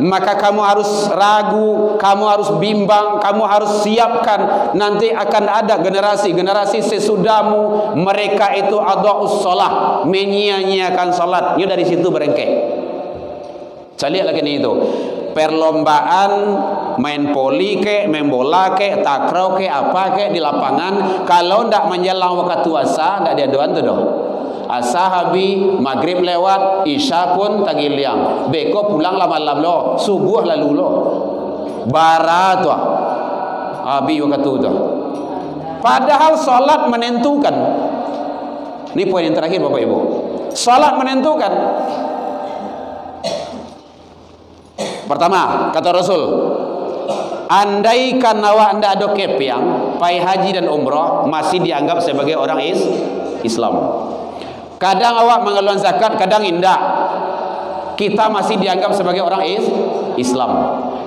maka kamu harus ragu, kamu harus bimbang, kamu harus siapkan nanti akan ada generasi sesudahmu, mereka itu adaa'us shalah, menyia-nyiakan salat. Ini dari situ berengkek. Saya lihat lagi itu perlombaan main poli ke, main bola ke, takraw ke, apa ke di lapangan. Kalau ndak menjelang waktu asa, ndak diaduan tu doh. Asa habis, maghrib lewat, isya pun tagiliang. Beko pulang malam lo, subuh lalu lo. Barat tu, habis waktu tu. Padahal salat menentukan. Ini poin yang terakhir Bapak Ibu. Salat menentukan. Pertama, kata Rasul, andaikan awak anda ada kepiang, pai haji dan umrah masih dianggap sebagai orang Islam. Kadang awak mengeluarkan zakat, kadang indah. Kita masih dianggap sebagai orang Islam.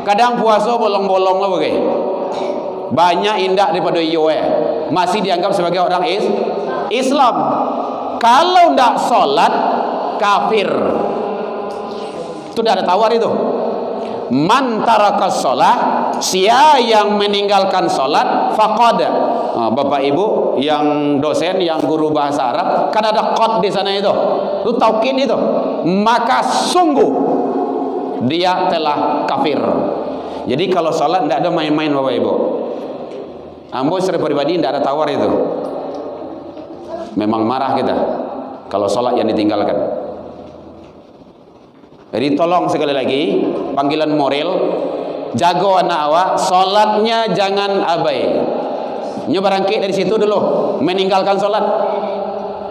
Kadang puasa bolong-bolong lah bagai. Banyak indah daripada yoe, masih dianggap sebagai orang Islam. Kalau ndak salat, kafir. Itu dah ada tawar itu. Man tarakas shalah, sia yang meninggalkan salat faqad. Bapak Ibu yang dosen, yang guru bahasa Arab, kan ada qad di sana itu. Itu taukid itu. Maka sungguh dia telah kafir. Jadi kalau salat tidak ada main-main Bapak Ibu. Ambo secara pribadi tidak ada tawar itu. Memang marah kita kalau salat yang ditinggalkan. Jadi tolong sekali lagi, panggilan moral, jago anak awak, solatnya jangan abai. Nyobarangkit dari situ dulu, meninggalkan solat.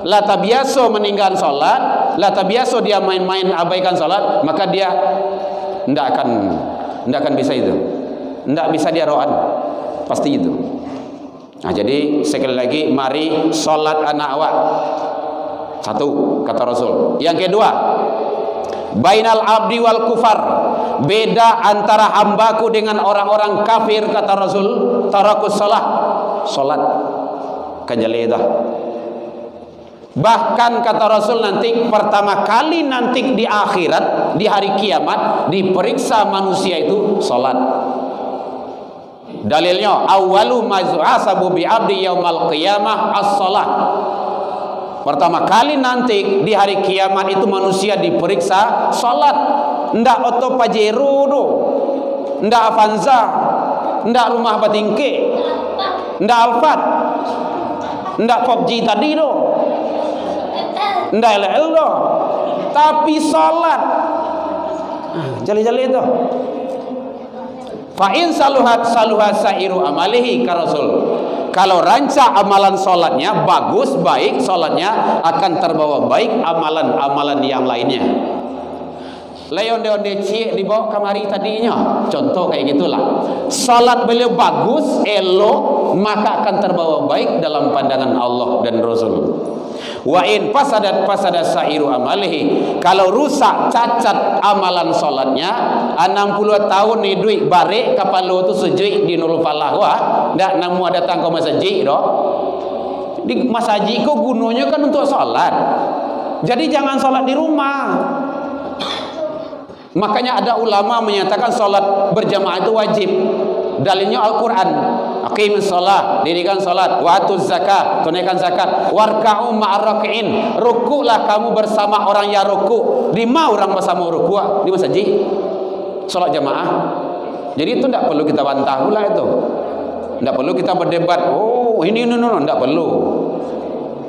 La tabiaso meninggalkan solat, la tabiaso dia main-main abaikan solat, maka dia tidak akan bisa itu, tidak bisa dia rohan, pasti itu. Nah, jadi sekali lagi, mari solat anak awak. Satu, kata Rasul. Yang kedua, bainal abdi wal kufar, beda antara hambaku dengan orang-orang kafir, kata Rasul. Tarakus salat kajaledah. Bahkan kata Rasul nanti pertama kali nanti di akhirat, di hari kiamat, diperiksa manusia itu salat. Dalilnya awwalu ma yuhasabu bi abdi yaumal qiyamah as-salat. Pertama kali nanti di hari kiamat itu manusia diperiksa salat. Ndak Oto Pajero do, ndak Avanza, ndak rumah Batingke, ndak Alfat. Ndak PUBG tadi doh. Ndak LL doh. Tapi salat. Jali-jali itu. Fa in saluhat sa'iru amalihi ka Rasul. Kalau rancak amalan salatnya bagus, baik, salatnya akan terbawa baik amalan-amalan yang lainnya. Onde-onde cik dibawa kamari tadinya. Contoh kayak gitulah. Salat beliau bagus, elok, maka akan terbawa baik dalam pandangan Allah dan Rasul. Wa in fasadat sa'iru amalihi. Kalau rusak, cacat amalan salatnya, 60 tahun ni duit barik kapalo tu sejik di Nurul Falah wah, ndak namu datang ke masjid doh. Di masjid ko gunanya kan untuk salat. Jadi jangan salat di rumah. Makanya ada ulama menyatakan salat berjamaah itu wajib. Dalilnya Al-Quran. Aqimus shalah, dirikan salat, wa atuz zakat, tunaikan zakat, warka'u ma'ar raki'in, rukuklah kamu bersama orang yang rukuk. 5 orang bersama rukuk di masjid salat jamaah. Jadi itu tidak perlu kita bantah pula itu. Tidak perlu kita berdebat. Oh, ini tidak perlu.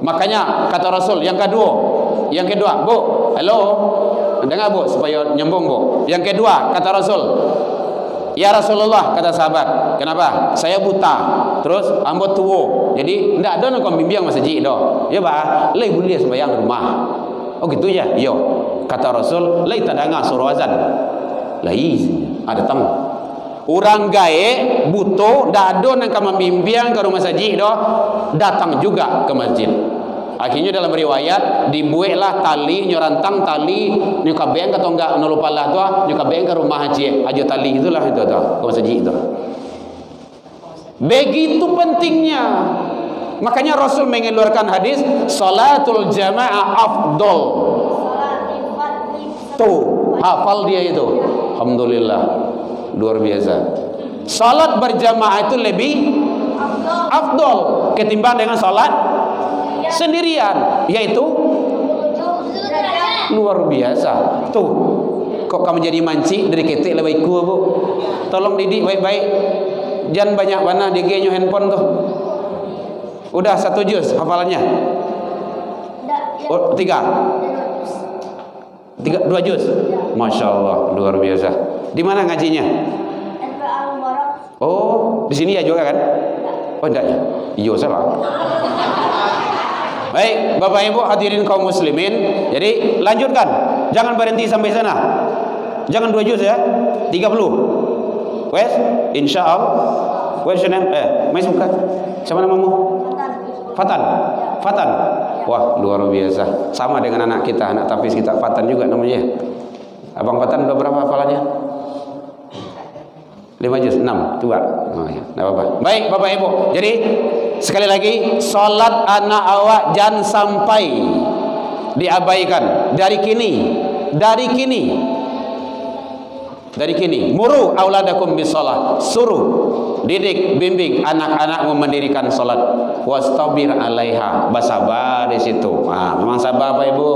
Makanya kata Rasul yang kedua, Bu, halo, dengar Bu supaya nyambung Bu. Yang kedua kata Rasul, ya Rasulullah, kata sahabat, kenapa? Saya buta, terus ambo tua, jadi ndak ada nak bimbing masjid doh. Ya bah, lei boleh sembahyang rumah. Oh gitu ya? Yo. Kata Rasul, lei tadanga suruh azan. Lai ada tam. Orang gae buto ndak ada nak membimbing ke rumah masjid doh, datang juga ke masjid. Akhirnya dalam riwayat dibuatlah tali nyorantang tali nyukabeng atau enggak nolupalah tu nyukabeng ke rumah haji aja tali itulah itu tu ke masjid itu. Begitu pentingnya. Makanya Rasul mengeluarkan hadis salatul jamaah afdol. Tuh hafal dia itu. Alhamdulillah luar biasa. Salat berjamaah itu lebih afdol ketimbang dengan salat sendirian, yaitu luar biasa. Tuh, kok kamu jadi manci dari ketik lebih ku Bu. Tolong didik baik-baik. Jangan banyak mana digenyo handphone tuh. Udah 1 juz hafalannya. Oh, 2 juz. Masya Allah, luar biasa. Di mana ngajinya? Oh, di sini ya juga kan? Oh, enggak ya? Iya salah. Baik, Bapak Ibu hadirin kaum muslimin. Jadi lanjutkan. Jangan berhenti sampai sana. Jangan 2 juz ya. 30. Wes, insyaallah. Wes senang. Mais bukan. Siapa namamu? Fatan. Fatan. Wah, luar biasa. Sama dengan anak kita, anak tapis kita, Fatan juga namanya. Abang Fatan udah berapa hafalannya? 5 juz, 6, 2. Oh ya, enggak apa-apa. Baik, Bapak Ibu. Jadi sekali lagi, salat anak awak jangan sampai diabaikan. Dari kini muru auladakum bisalah, suruh didik bimbing anak-anakmu mendirikan salat, wastabir alaiha, bersabar di situ. Memang sabar Bapak Ibu,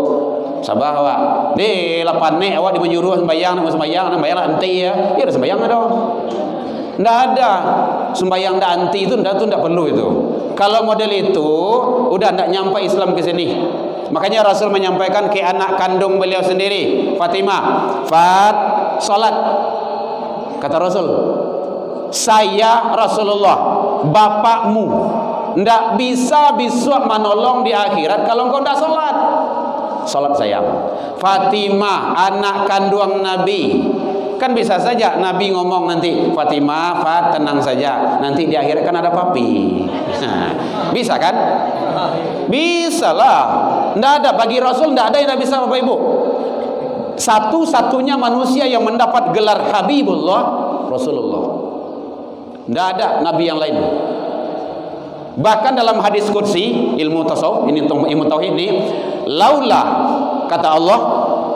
sabar awak. Di lapan nek awak dimenyuruh sembahyang nanti ya ada sembahyang ada. Ndak ada sembahyang ndak anti itu ndak perlu itu. Kalau model itu udah ndak nyampe Islam ke sini. Makanya Rasul menyampaikan ke anak kandung beliau sendiri, Fatimah, salat. Kata Rasul, saya Rasulullah, bapakmu ndak bisa menolong di akhirat kalau engkau ndak salat. Salat sayang. Fatimah anak kandung Nabi. Kan bisa saja Nabi ngomong nanti, Fatimah, tenang saja, nanti di akhirat kan ada papi. Bisa kan? Bisa lah. Nggak ada, bagi Rasul nggak ada yang tidak bisa Bapak Ibu. Satu-satunya manusia yang mendapat gelar Habibullah, Rasulullah. Nggak ada Nabi yang lain. Bahkan dalam hadis qudsi ilmu tasawuf ini, ilmu tauhid ini, laulah, kata Allah,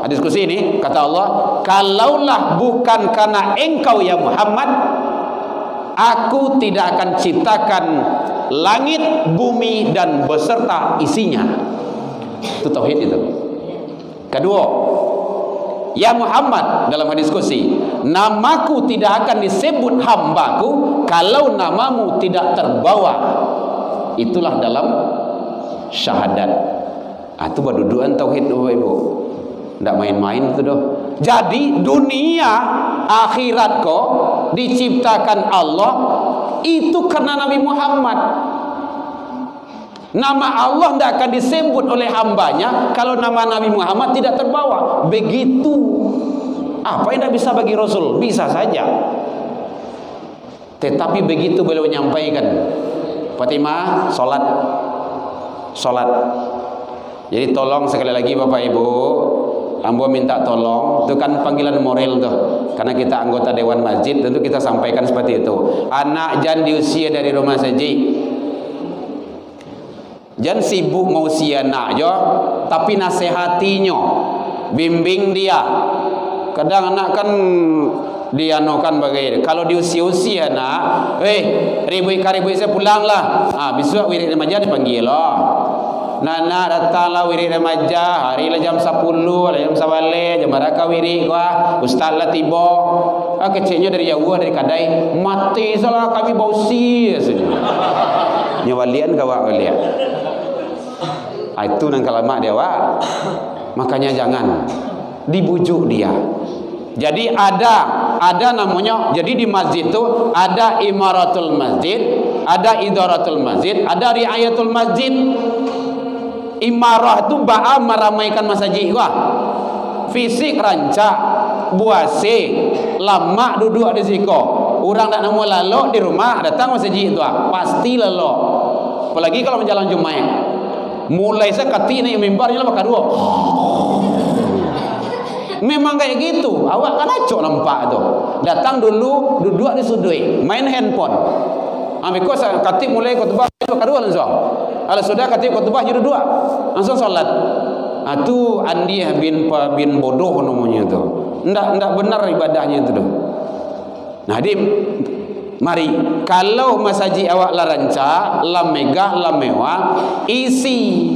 hadis qudsi ini kata Allah, kalaulah bukan karena engkau ya Muhammad, aku tidak akan ciptakan langit, bumi dan beserta isinya. Itu tauhid itu. Kedua, ya Muhammad, dalam hadis qudsi, namaku tidak akan disebut hambaku kalau namamu tidak terbawa. Itulah dalam syahadat. Itu berdudukan tauhid Bapak Ibu. Tidak main-main itu doh. Jadi dunia akhirat kok diciptakan Allah itu karena Nabi Muhammad. Nama Allah tidak akan disebut oleh hambanya kalau nama Nabi Muhammad tidak terbawa. Begitu. Apa yang tidak bisa bagi Rasul? Bisa saja. Tetapi begitu beliau menyampaikan, Fatimah, solat. Jadi tolong sekali lagi Bapak Ibu, ambo minta tolong. Itu kan panggilan moral tuh. Karena kita anggota Dewan Masjid, tentu kita sampaikan seperti itu. Anak jangan diusia dari rumah saja. Jangan sibuk mau usia anak jo, tapi nasihatinya, bimbing dia. Kadang anak kan dianokan bagai kalau di usia-usia nak, ribut saya pulanglah. Besok wirid remaja dipanggil loh. Nana datanglah wirid remaja, hari lah jam 10, jam 11, jam berapa wirid gua, ustaz lah tiba. Kecilnya dari jauh dari kadai, mati salah kami bau sia saja. Nyawalian gawak walian. Itu nang kalamak dia wak. Makanya jangan dibujuk dia. Jadi ada namanya, jadi di masjid itu ada imaratul masjid, ada idaratul masjid, ada riayatul masjid. Imarah itu ba'a meramaikan masjid wah. Fisik rancak, buase, lama duduk di situ. Orang tak nemu lalu di rumah datang masjid itu pasti lalu. Apalagi kalau menjalan Jumat. Mulai sekati naik mimbarnya lah kedua. Memang kayak gitu. Awak kan acok nampak tu. Datang dulu duduk di sudut, main handphone. Because katib mulai khutbah kedua langsung. Kalau sudah katib khutbah jadi dua, langsung salat. Itu Andi bin bodoh namanya tu. Ndak benar ibadahnya itu tu. Nah, mari kalau masjid awak la rancak, la megah, la mewah, isi.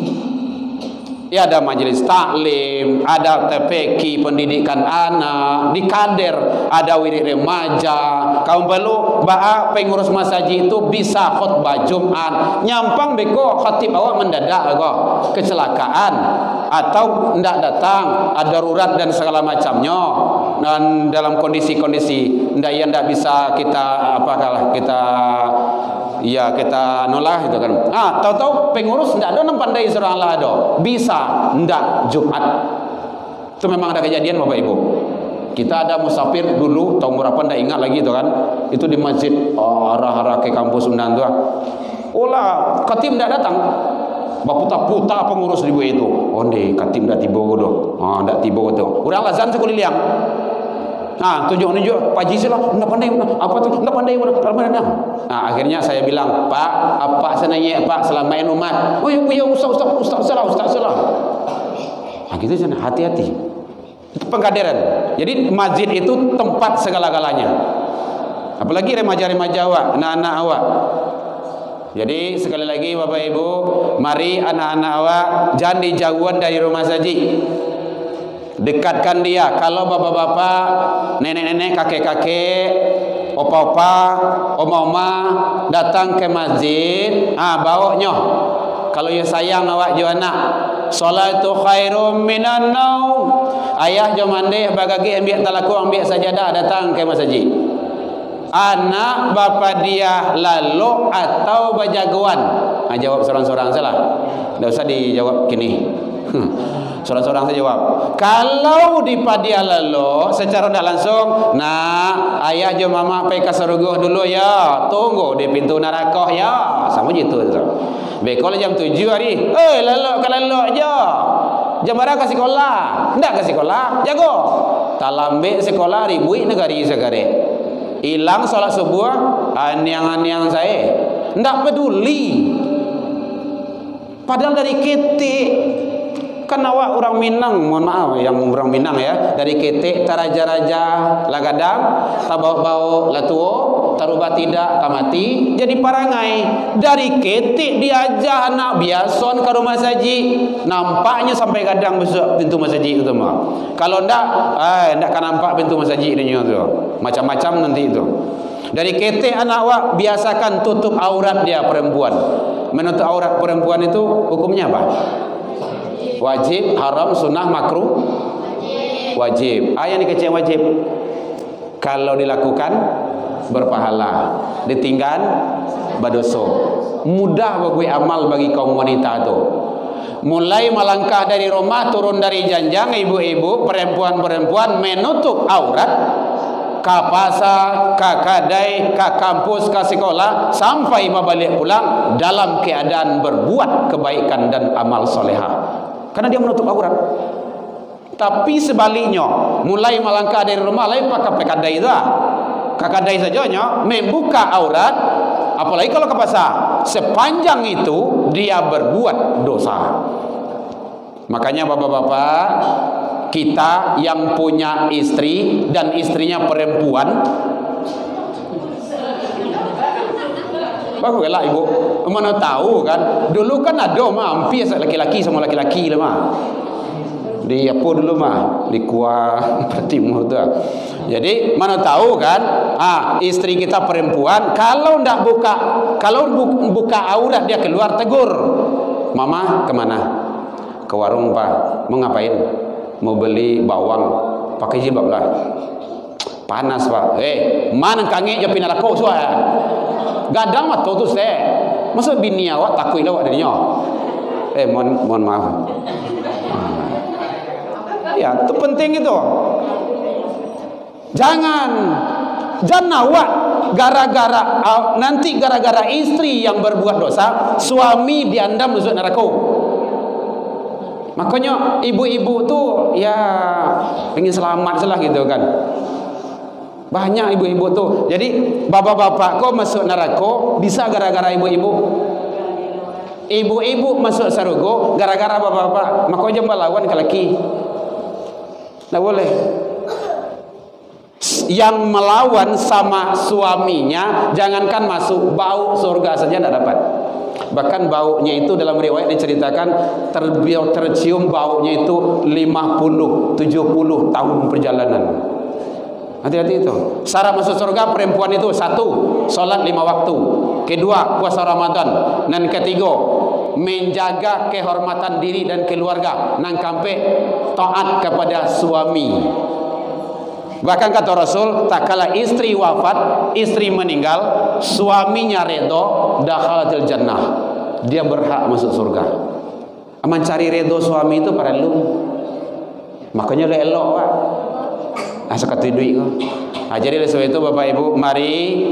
Ya ada majelis taklim, ada TPQ pendidikan anak, di kader ada wirid remaja. Kaum perlu ba'a pengurus masjid itu bisa khutbah Jumat. Nyampang beko khatib awak mendadak kok kecelakaan atau ndak datang, ada darurat dan segala macamnya. Dan dalam kondisi-kondisi ndak bisa kita kita nolak itu kan. Tahu-tahu pengurus ndak ada nang pandai seorang lah ada. Bisa ndak Jumat. Itu memang ada kejadian Bapak Ibu. Kita ada musafir dulu tahun berapa ndak ingat lagi itu kan. Itu di masjid arah-arah ke kampus Undan tu. Olah, khatib ndak datang. Baputa-puta pengurus di itu. Onde khatib ndak tiba doh. Ndak tiba tu. Urang lazan sekuliliang. Tunjuk-tunjuk Pak Ji lah, ndak pandai apa tu, ndak pandai mana. Akhirnya saya bilang, Pak, apa senanya Pak selamain umat. Oh ya ustaz salah. Gitu jangan hati-hati. Itu pengkaderan. Jadi masjid itu tempat segala-galanya. Apalagi remaja-remaja awak, anak-anak awak. Jadi sekali lagi Bapak Ibu, mari anak-anak awak jangan dijauhan dari rumah saji. Dekatkan dia. Kalau bapak-bapak, nenek-nenek, kakek-kakek, opa-opa, oma-oma datang ke masjid, bawanya. Kalau ya sayang awak jo anak, salatu khairum minan naum. Ayah jo mandeh bagagi ambil talaku, ambil sajadah, datang ke masjid. Anak bapa dia lalu atau bajagoan? Jawab seorang-seorang salah. Tidak usah dijawab kini. Seorang-seorang saya jawab. Kalau di padia lalu secara tidak langsung, ayah jo mama pergi ke surga dulu ya, tunggu di pintu neraka ya, sama gitu. Bekol jam 7 hari, lalu aja. Jam berapa ke sekolah? Tidak ke sekolah, jago. Talambe sekolah ribuit negari segare. Hilang salat subuh, aniang-aniang saya. Tidak peduli. Padahal dari ketik. Kan awak orang Minang, mohon maaf yang orang Minang ya, dari ketik taraja-raja lagadang, tabau-bau latuo, taruba tidak kamati, jadi parangai. Dari ketik diajah anak biason ke rumah saji, nampaknya sampai kadang besok pintu masjid itu mah. Kalau ndak kan nampak pintu masjid ini tu. Macam-macam nanti itu. Dari ketik anak awak biasakan tutup aurat dia perempuan. Menutup aurat perempuan itu hukumnya apa? Wajib, haram, sunnah, makruh? Wajib. Yang dikecil wajib. Kalau dilakukan berpahala, ditinggal berdosa. Mudah bagi amal bagi kaum wanita tu. Mulai melangkah dari rumah, turun dari janjang, ibu-ibu, perempuan-perempuan menutup aurat, ke pasar, ke kedai, ke kampus, ke sekolah, sampai balik pulang dalam keadaan berbuat kebaikan dan amal solehah. Karena dia menutup aurat. Tapi sebaliknya, mulai melangkah dari rumah, lain pakai kedai itu, ke kedai saja, membuka aurat, apalagi kalau ke pasar, sepanjang itu dia berbuat dosa. Makanya bapak-bapak, kita yang punya istri dan istrinya perempuan, baguslah ibu, mana tahu kan? Dulu kan ada hampir laki-laki sama laki-laki lah mah. Di apa dulu mah? Di kuah Timur tu. Jadi mana tahu kan? Istri kita perempuan, kalau ndak buka, kalau buka aurat dia keluar tegur. Mama kemana? Ke warung pak. Mau ngapain? Mau beli bawang. Pakai jilbab lah. Panas pak. Mana kange je pindah aku suara. Gadang mah tu saya. Masa bini awak takut lawak dirinya. Mohon maaf. Ya, itu penting itu. Jangan awak nanti gara-gara istri yang berbuat dosa, suami diandam masuk neraka. Makanya ibu-ibu tuh ya ingin selamat salah gitu kan. Banyak ibu-ibu tuh. Jadi bapak-bapak kok masuk neraka bisa gara-gara ibu-ibu. Ibu-ibu masuk surga gara-gara bapak-bapak. Makanya melawan ke laki. Nggak boleh. Yang melawan sama suaminya, jangankan masuk, bau surga saja tidak dapat. Bahkan baunya itu dalam riwayat diceritakan tercium baunya itu 50-70 tahun perjalanan. Hati-hati itu. Syarat masuk surga perempuan itu: 1. Salat 5 waktu. 2. Puasa Ramadan. Dan 3. Menjaga kehormatan diri dan keluarga. Nang kampe taat kepada suami. Bahkan kata Rasul, tak kala istri wafat, istri meninggal, suaminya redha, dakhalatil jannah. Dia berhak masuk surga. Mencari redha suami itu perlu. Makanya elok pak. Sekatu duit kok. Jadi oleh sebab itu Bapak Ibu, mari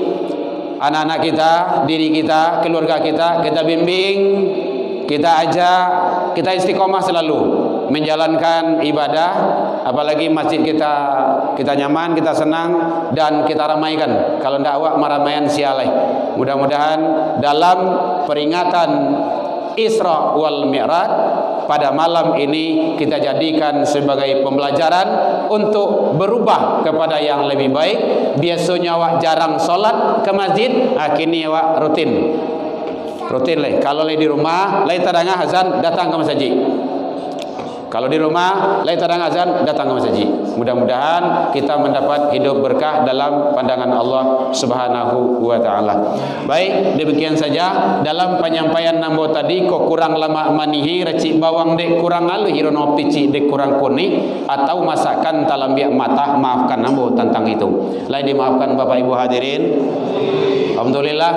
anak-anak kita, diri kita, keluarga kita bimbing, kita ajak, kita istiqomah selalu menjalankan ibadah, apalagi masjid kita nyaman, kita senang, dan kita ramaikan. Kalau tidak awak meramaikan sialai. Mudah-mudahan dalam peringatan Isra wal Mi'raj pada malam ini kita jadikan sebagai pembelajaran untuk berubah kepada yang lebih baik. Biasanya awak jarang solat ke masjid, kini awak rutin lah. Kalau di rumah, lai tadanga azan datang ke masjid. Kalau di rumah, lai tadang azan datang ke masjid. Mudah-mudahan kita mendapat hidup berkah dalam pandangan Allah Subhanahu wa taala. Baik, demikian saja dalam penyampaian nambo tadi. Kok kurang lama manihi racik bawang dek kurang alu hirono pici dek kurang kuni atau masakan talambiak mata, maafkan nambo tentang itu. Lai dimaafkan Bapak Ibu hadirin. Alhamdulillah,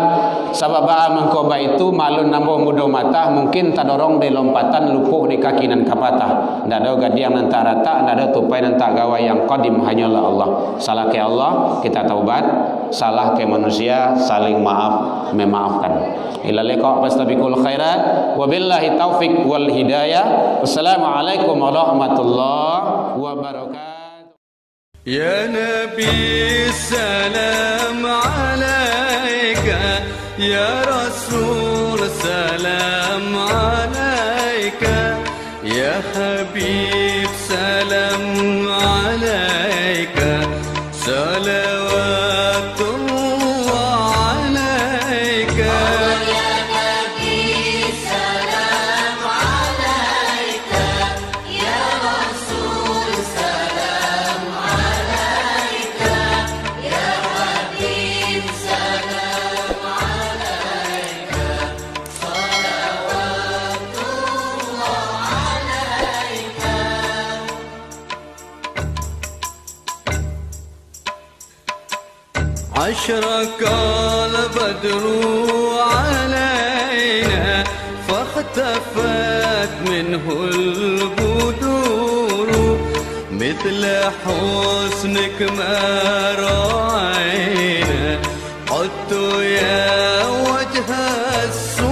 sababa mengkoba itu malun nambo mudo mata mungkin tadorong di lompatan lupuh di kaki dan kapata. Tidak ada gadiang nanti rata, tidak ada tupai nanti gawa yang qadim, hanyalah Allah. Salah ke Allah kita taubat, salah ke manusia saling maaf memaafkan. Ila liqa fastabiqul khairat wabillahi taufik wal hidayah. Wassalamualaikum warahmatullahi wabarakatuh. Ya Nabi salam alaika, ya Rasul salam alaika, ya Habib salam alaika, salawatullah alaika. Ya Nabi salam alaika, ya Rasul salam alaika, ya Habib salam alaika, أشرق البدر علينا فاختفت منه البدور مثل حسنك ما رأينا قدت يا وجه السرور